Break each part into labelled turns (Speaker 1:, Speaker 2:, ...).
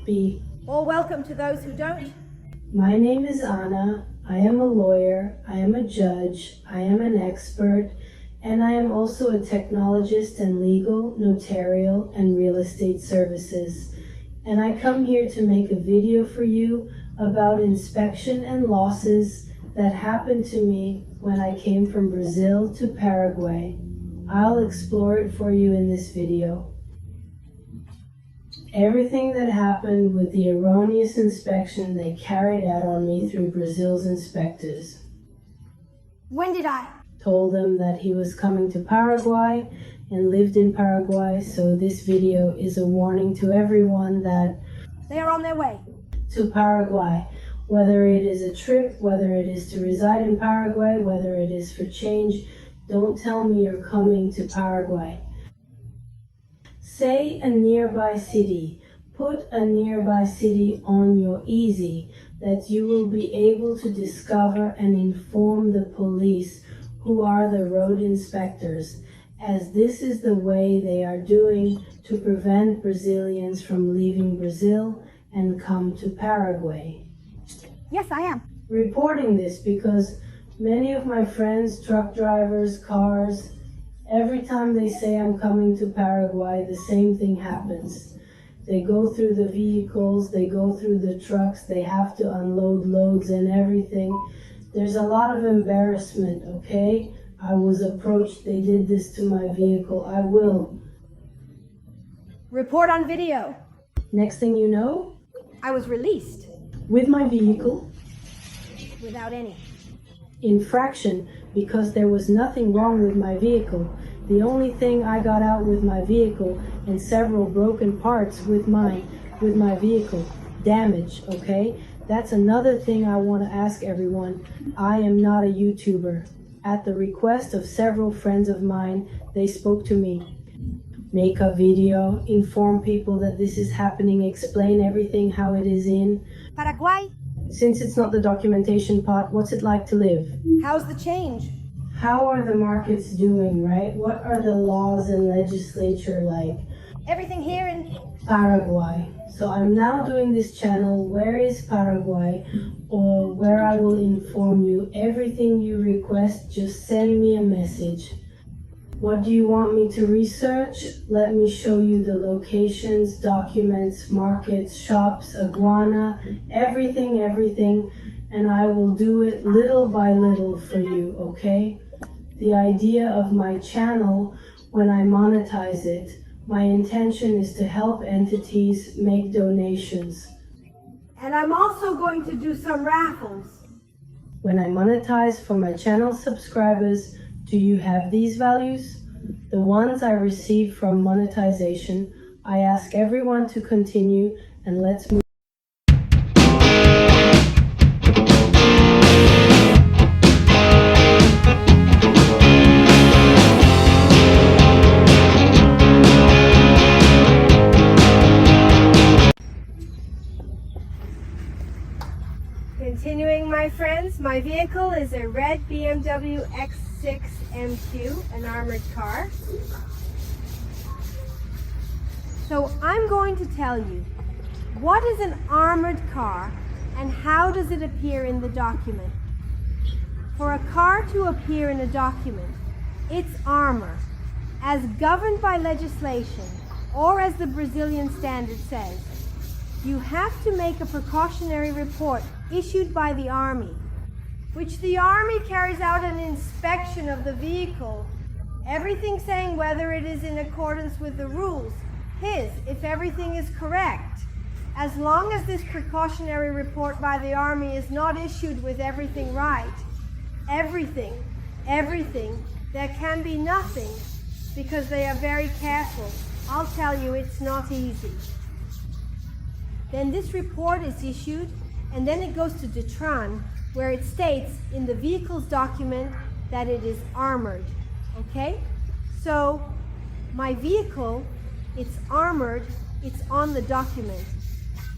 Speaker 1: be.
Speaker 2: Or welcome to those who don't.
Speaker 1: My name is Anna. I am a lawyer, I am a judge, I am an expert, and I am also a technologist in legal, notarial, and real estate services. And I come here to make a video for you about inspection and losses that happened to me when I came from Brazil to Paraguay. I'll explore it for you in this video. Everything that happened with the erroneous inspection they carried out on me through Brazil's inspectors.
Speaker 2: When did I?
Speaker 1: Told them that he was coming to Paraguay and lived in Paraguay, so this video is a warning to everyone that
Speaker 2: they are on their way
Speaker 1: to Paraguay. Whether it is a trip, whether it is to reside in Paraguay, whether it is for change, don't tell me you're coming to Paraguay. Say a nearby city. Put a nearby city on your easy that you will be able to discover and inform the police, who are the road inspectors, as this is the way they are doing to prevent Brazilians from leaving Brazil and come to Paraguay.
Speaker 2: Yes, I am.
Speaker 1: Reporting this because many of my friends, truck drivers, cars, every time they say I'm coming to Paraguay, the same thing happens. They go through the vehicles, they go through the trucks, they have to unload loads and everything. There's a lot of embarrassment, okay? I was approached, they did this to my vehicle, I will.
Speaker 2: Report on video.
Speaker 1: Next thing you know,
Speaker 2: I was released.
Speaker 1: With my vehicle.
Speaker 2: Without any
Speaker 1: infraction, because there was nothing wrong with my vehicle. The only thing I got out with my vehicle and several broken parts with my vehicle. Damage, okay? That's another thing I want to ask everyone. I am not a YouTuber. At the request of several friends of mine, they spoke to me. Make a video, inform people that this is happening, explain everything how it is in
Speaker 2: Paraguay.
Speaker 1: Since it's not the documentation part, what's it like to live?
Speaker 2: How's the change?
Speaker 1: How are the markets doing, right? What are the laws and legislature like?
Speaker 2: Everything here in
Speaker 1: Paraguay. So I'm now doing this channel, Where is Paraguay? Or where I will inform you everything you request, just send me a message. What do you want me to research? Let me show you the locations, documents, markets, shops, iguana, everything, and I will do it little by little for you, okay? The idea of my channel, when I monetize it, my intention is to help entities make donations.
Speaker 2: And I'm also going to do some raffles.
Speaker 1: When I monetize for my channel subscribers, do you have these values? The ones I receive from monetization, I ask everyone to continue, and let's move.
Speaker 2: Continuing, my friends, my vehicle is a red BMW X6 MQ, an armored car. So I'm going to tell you, what is an armored car and how does it appear in the document? For a car to appear in a document, its armor, as governed by legislation or as the Brazilian standard says, you have to make a precautionary report issued by the Army, which the Army carries out an inspection of the vehicle, everything saying whether it is in accordance with the rules, if everything is correct. As long as this precautionary report by the Army is not issued with everything right, everything, there can be nothing, because they are very careful. I'll tell you, it's not easy. Then this report is issued, and then it goes to Detran, where it states in the vehicle's document that it is armored, okay? So my vehicle, it's armored, it's on the document.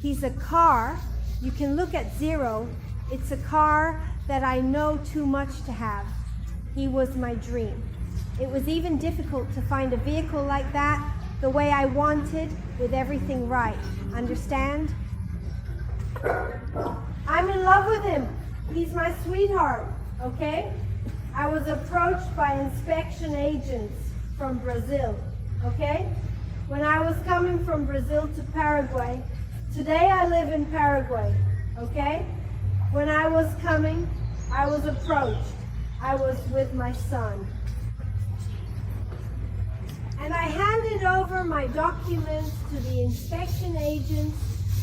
Speaker 2: He's a car, you can look at 0, it's a car that I know too much to have. He was my dream. It was even difficult to find a vehicle like that the way I wanted, with everything right. Understand? I'm in love with him. He's my sweetheart, okay? I was approached by inspection agents from Brazil, okay? When I was coming from Brazil to Paraguay, today I live in Paraguay, okay? When I was coming, I was approached. I was with my son. And I handed over my documents to the inspection agents,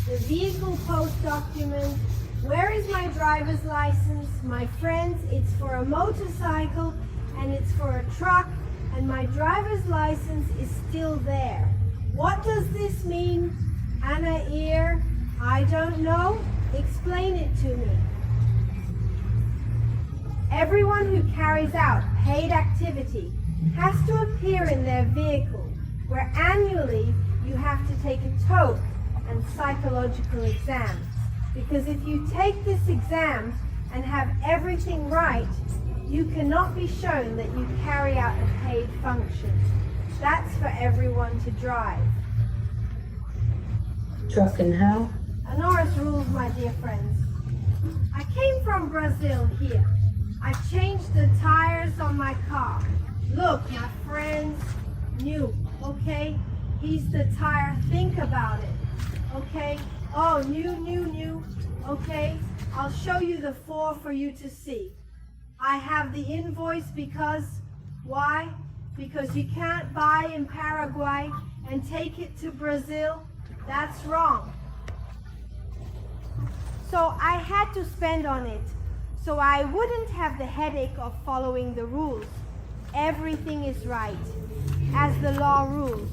Speaker 2: the vehicle post document. Where is my driver's license? My friends, it's for a motorcycle and it's for a truck, and my driver's license is still there. What does this mean, Anna Ear? I don't know. Explain it to me. Everyone who carries out paid activity has to appear in their vehicle, where annually you have to take a TOEIC and psychological exam. Because if you take this exam and have everything right, you cannot be shown that you carry out a paid function. That's for everyone to drive.
Speaker 1: Truck and how?
Speaker 2: Honoris rules, my dear friends. I came from Brazil here. I changed the tires on my car. Look, my friends, new, okay? He's the tire, think about it, okay? Oh, new, okay? I'll show you the 4 for you to see. I have the invoice because, why? Because you can't buy in Paraguay and take it to Brazil. That's wrong. So I had to spend on it, so I wouldn't have the headache of following the rules. Everything is right, as the law rules.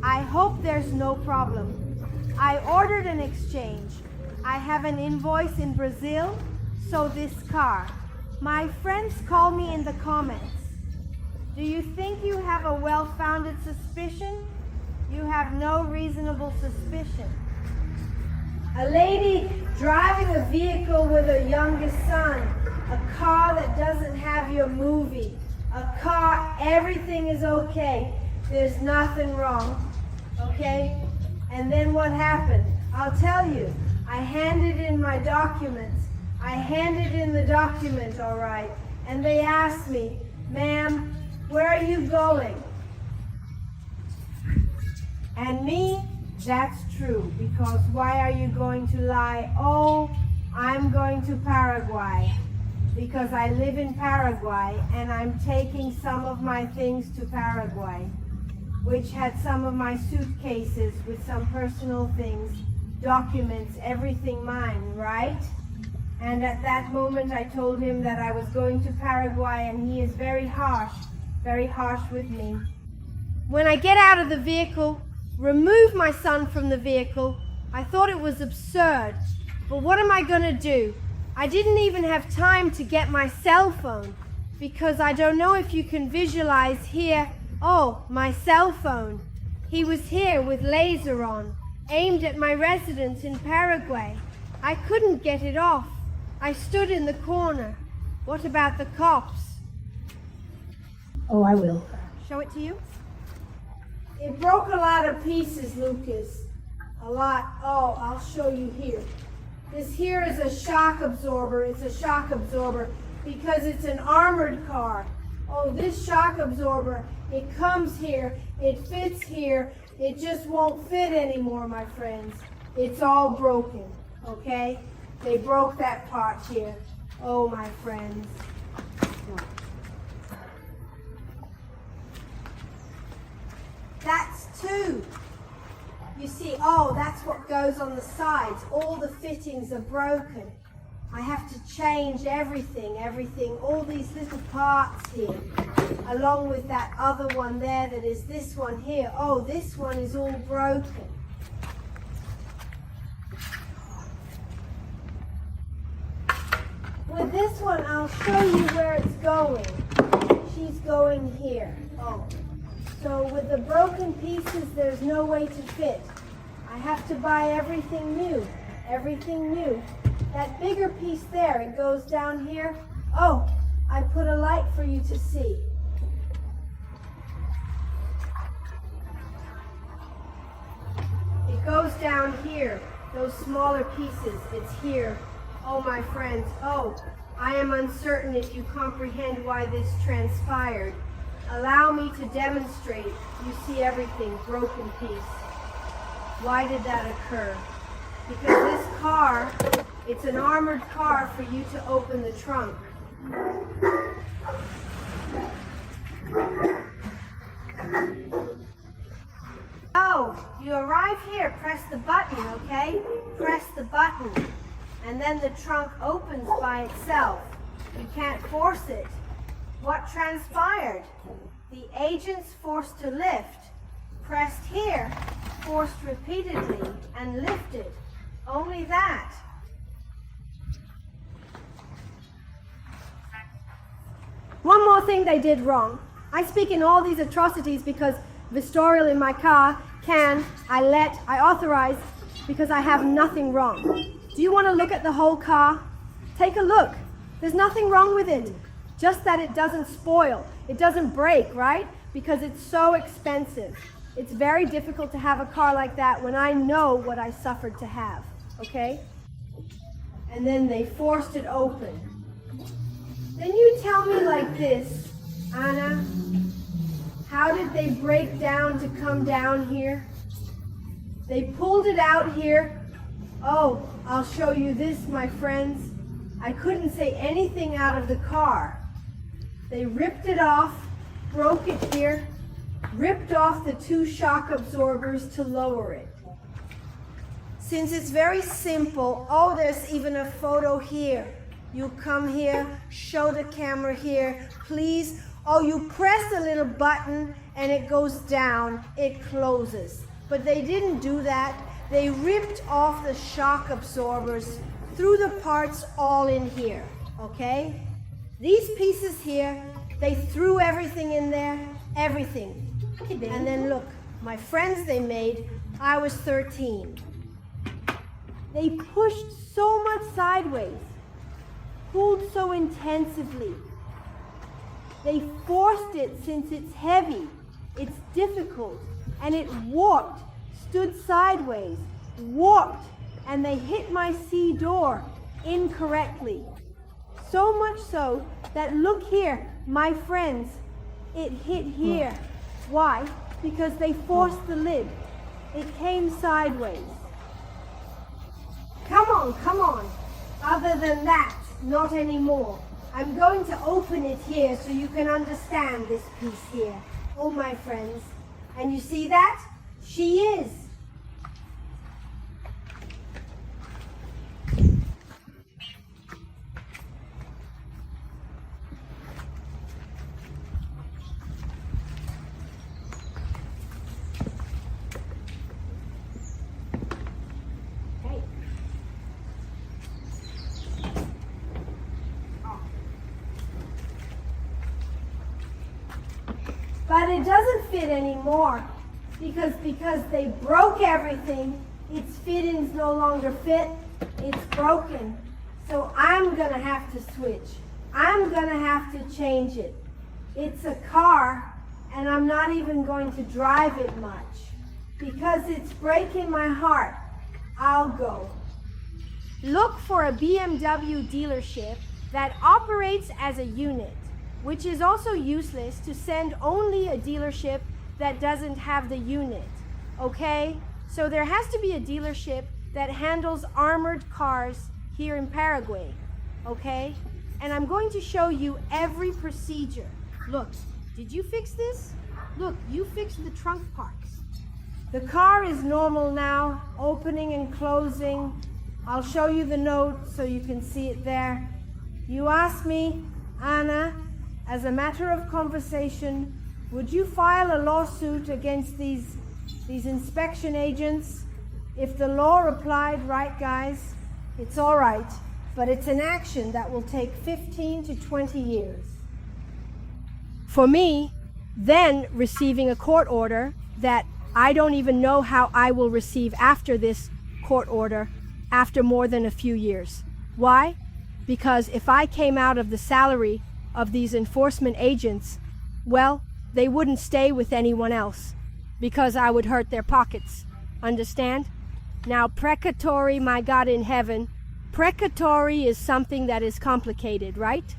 Speaker 2: I hope there's no problem. I ordered an exchange. I have an invoice in Brazil, so this car. My friends call me in the comments. Do you think you have a well-founded suspicion? You have no reasonable suspicion. A lady driving a vehicle with her youngest son, a car that doesn't have your movie, a car, everything is okay. There's nothing wrong, okay? And then what happened? I'll tell you. I handed in my documents. I handed in the document, all right. And they asked me, ma'am, where are you going? And me, that's true, because why are you going to lie? Oh, I'm going to Paraguay, because I live in Paraguay and I'm taking some of my things to Paraguay, which had some of my suitcases with some personal things, documents, everything mine, right? And at that moment I told him that I was going to Paraguay, and he is very harsh with me. When I get out of the vehicle, remove my son from the vehicle, I thought it was absurd. But what am I going to do? I didn't even have time to get my cell phone, because I don't know if you can visualize here. Oh, my cell phone. He was here with laser on, aimed at my residence in Paraguay. I couldn't get it off. I stood in the corner. What about the cops?
Speaker 1: Oh, I will.
Speaker 2: Show it to you? It broke a lot of pieces, Lucas. A lot. Oh, I'll show you here. This here is a shock absorber. It's a shock absorber because it's an armored car. Oh, this shock absorber, it comes here, it fits here, it just won't fit anymore, my friends. It's all broken, okay? They broke that part here. Oh, my friends. That's 2. You see, oh, that's what goes on the sides. All the fittings are broken. I have to change everything, all these little parts here, along with that other one there that is this one here. Oh, this one is all broken. With this one, I'll show you where it's going. She's going here. Oh. So with the broken pieces, there's no way to fit. I have to buy everything new. That bigger piece there, it goes down here. Oh, I put a light for you to see. down here, those smaller pieces, it's here. Oh, my friends, oh, I am uncertain if you comprehend why this transpired. Allow me to demonstrate. You see everything, broken piece. Why did that occur? Because this car, it's an armored car for you to open the trunk. Oh, you arrive here, press the button, okay? Press the button, and then the trunk opens by itself. You can't force it. What transpired? The agents forced to lift, pressed here, forced repeatedly, and lifted. Only that. One more thing they did wrong. I speak in all these atrocities because Vistorial in my car I authorize, because I have nothing wrong. Do you want to look at the whole car? Take a look. There's nothing wrong with it. Just that it doesn't spoil. It doesn't break, right? Because it's so expensive. It's very difficult to have a car like that when I know what I suffered to have, okay? And then they forced it open. Then you tell me like this, Anna, how did they break down to come down here? They pulled it out here. Oh, I'll show you this, my friends. I couldn't say anything out of the car. They ripped it off, broke it here, ripped off the 2 shock absorbers to lower it. Since it's very simple, oh, there's even a photo here. You come here, show the camera here, please. Oh, you press a little button and it goes down, it closes. But they didn't do that. They ripped off the shock absorbers, threw the parts all in here, okay? These pieces here, they threw everything in there, everything. And then look, my friends they made, I was 13. They pushed so much sideways, pulled so intensively. They forced it since it's heavy, it's difficult, and it warped, stood sideways, warped, and they hit my C door incorrectly. So much so that look here, my friends, it hit here. Why? Because they forced the lid. It came sideways. Come on, come on. Other than that, not anymore. I'm going to open it here so you can understand this piece here. Oh, my friends. And you see that? She is. But it doesn't fit anymore because they broke everything. Its fittings no longer fit. It's broken. So I'm going to have to switch. I'm going to have to change it. It's a car and I'm not even going to drive it much because it's breaking my heart. I'll go. Look for a BMW dealership that operates as a unit, which is also useless to send only a dealership that doesn't have the unit, okay? So there has to be a dealership that handles armored cars here in Paraguay, okay? And I'm going to show you every procedure. Look, did you fix this? Look, you fixed the trunk parts. The car is normal now, opening and closing. I'll show you the note so you can see it there. You asked me, Anna, as a matter of conversation, would you file a lawsuit against these inspection agents? If the law applied, right, guys, it's all right, but it's an action that will take 15 to 20 years. For me, then receiving a court order that I don't even know how I will receive after this court order after more than a few years. Why? Because if I came out of the salary of these enforcement agents, well, they wouldn't stay with anyone else because I would hurt their pockets. Understand? Now, precatory, my God in heaven, precatory is something that is complicated, right?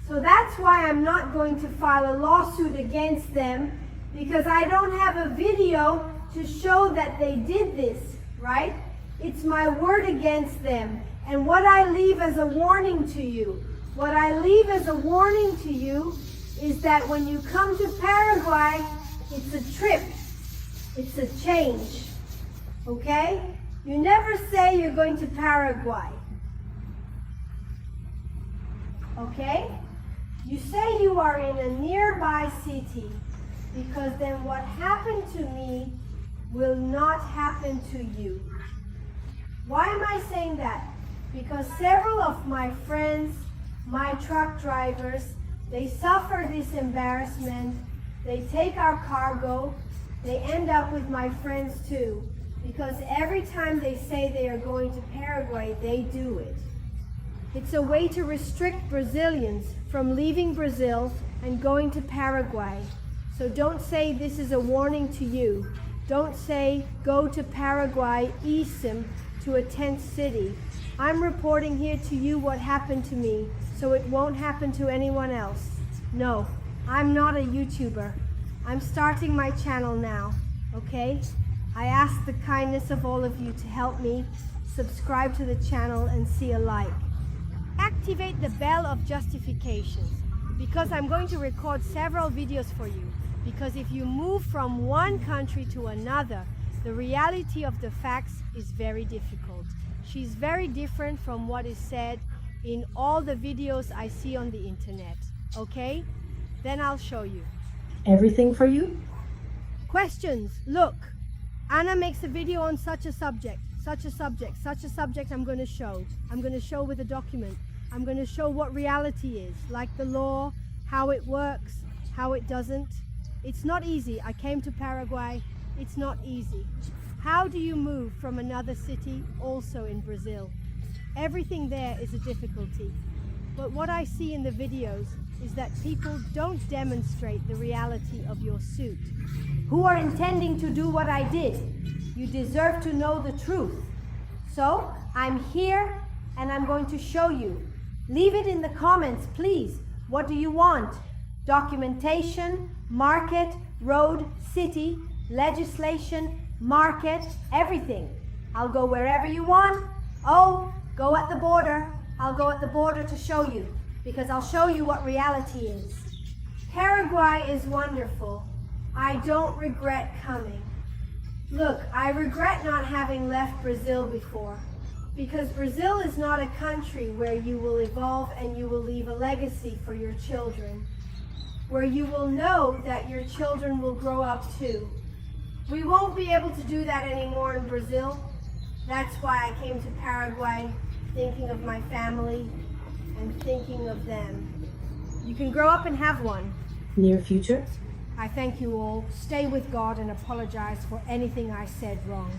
Speaker 2: So that's why I'm not going to file a lawsuit against them, because I don't have a video to show that they did this, right? It's my word against them. And what I leave as a warning to you, is that when you come to Paraguay, it's a trip, it's a change, okay? You never say you're going to Paraguay, okay? You say you are in a nearby city, because then what happened to me will not happen to you. Why am I saying that? Because several of my friends, my truck drivers, they suffer this embarrassment. They take our cargo. They end up with my friends too. Because every time they say they are going to Paraguay, they do it. It's a way to restrict Brazilians from leaving Brazil and going to Paraguay. So don't say this is a warning to you. Don't say go to Paraguay, eSIM, to a tent city. I'm reporting here to you what happened to me, so it won't happen to anyone else. No, I'm not a YouTuber. I'm starting my channel now, okay? I ask the kindness of all of you to help me subscribe to the channel and see a like. Activate the bell of justifications, because I'm going to record several videos for you. Because if you move from one country to another, the reality of the facts is very difficult. She's very different from what is said in all the videos I see on the internet, okay? Then I'll show you.
Speaker 1: Everything for you?
Speaker 2: Questions? Look, Anna makes a video on such a subject, such a subject, such a subject I'm going to show. I'm going to show with a document. I'm going to show what reality is, like the law, how it works, how it doesn't. It's not easy. I came to Paraguay. It's not easy. How do you move from another city, also in Brazil? Everything there is a difficulty. But what I see in the videos is that people don't demonstrate the reality of your suit. Who are intending to do what I did? You deserve to know the truth. So I'm here and I'm going to show you. Leave it in the comments, please. What do you want? Documentation, market, road, city, legislation, market, everything. I'll go wherever you want. Oh, go at the border. I'll go at the border to show you, because I'll show you what reality is. Paraguay is wonderful. I don't regret coming. Look, I regret not having left Brazil before, because Brazil is not a country where you will evolve and you will leave a legacy for your children, where you will know that your children will grow up too. We won't be able to do that anymore in Brazil. That's why I came to Paraguay, thinking of my family and thinking of them. You can grow up and have one.
Speaker 1: Near future?
Speaker 2: I thank you all. Stay with God and apologize for anything I said wrong.